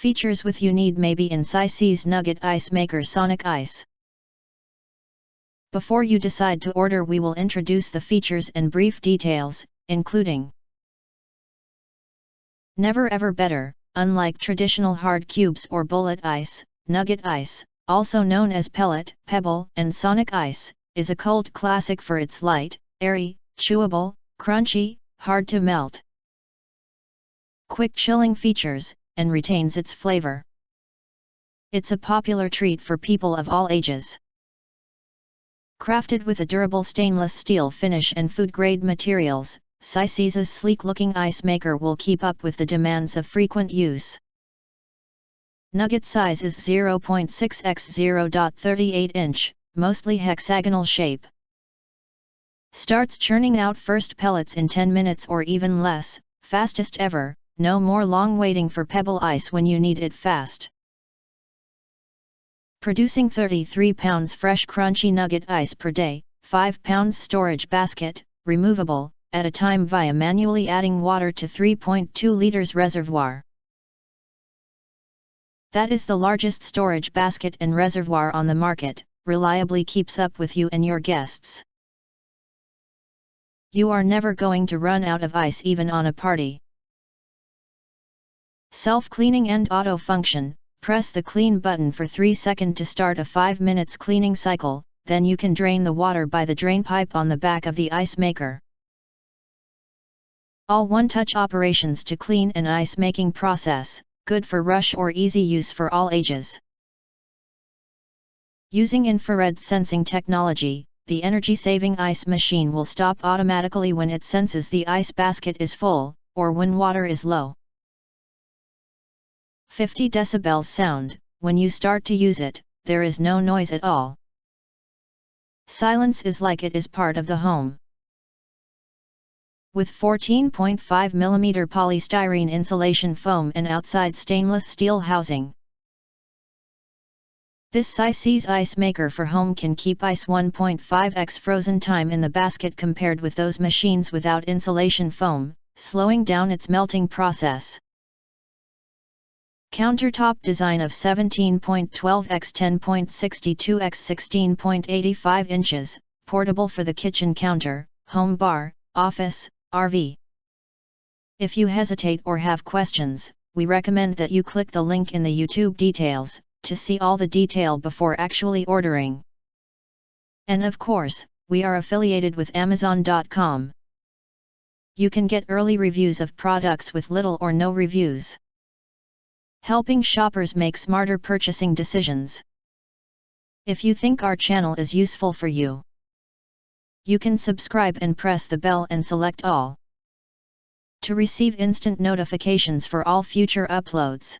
Features with you need maybe in SYCEES Nugget Ice Maker Sonic Ice. Before you decide to order, we will introduce the features and brief details, including never ever better. Unlike traditional hard cubes or bullet ice, Nugget Ice, also known as Pellet, Pebble, and Sonic Ice, is a cult classic for its light, airy, chewable, crunchy, hard to melt, quick chilling features, and retains its flavor. It's a popular treat for people of all ages. Crafted with a durable stainless steel finish and food-grade materials, SYCEES' sleek-looking ice maker will keep up with the demands of frequent use. Nugget size is 0.6 x 0.38 inch, mostly hexagonal shape. Starts churning out first pellets in 10 minutes or even less, fastest ever. No more long waiting for Pebble ice when you need it fast. Producing 33 pounds fresh crunchy nugget ice per day, 5 pounds storage basket, removable, at a time via manually adding water to 3.2 liters reservoir. That is the largest storage basket and reservoir on the market, reliably keeps up with you and your guests. You are never going to run out of ice even on a party. Self-cleaning and auto function. Press the clean button for 3 seconds to start a 5 minutes cleaning cycle, then you can drain the water by the drain pipe on the back of the ice maker. All one-touch operations to clean an ice making process, good for rush or easy use for all ages. Using infrared sensing technology, the energy-saving ice machine will stop automatically when it senses the ice basket is full, or when water is low. 50 decibels sound. When you start to use it, there is no noise at all. Silence is like it is part of the home. With 14.5 mm polystyrene insulation foam and outside stainless steel housing. This SYCEES ice maker for home can keep ice 1.5x frozen time in the basket compared with those machines without insulation foam, slowing down its melting process. Countertop design of 17.12 x 10.62 x 16.85 inches, portable for the kitchen counter, home bar, office, RV. If you hesitate or have questions, we recommend that you click the link in the YouTube details, to see all the detail before actually ordering. And of course, we are affiliated with Amazon.com. You can get early reviews of products with little or no reviews, helping shoppers make smarter purchasing decisions. If you think our channel is useful for you, you can subscribe and press the bell and select all to receive instant notifications for all future uploads.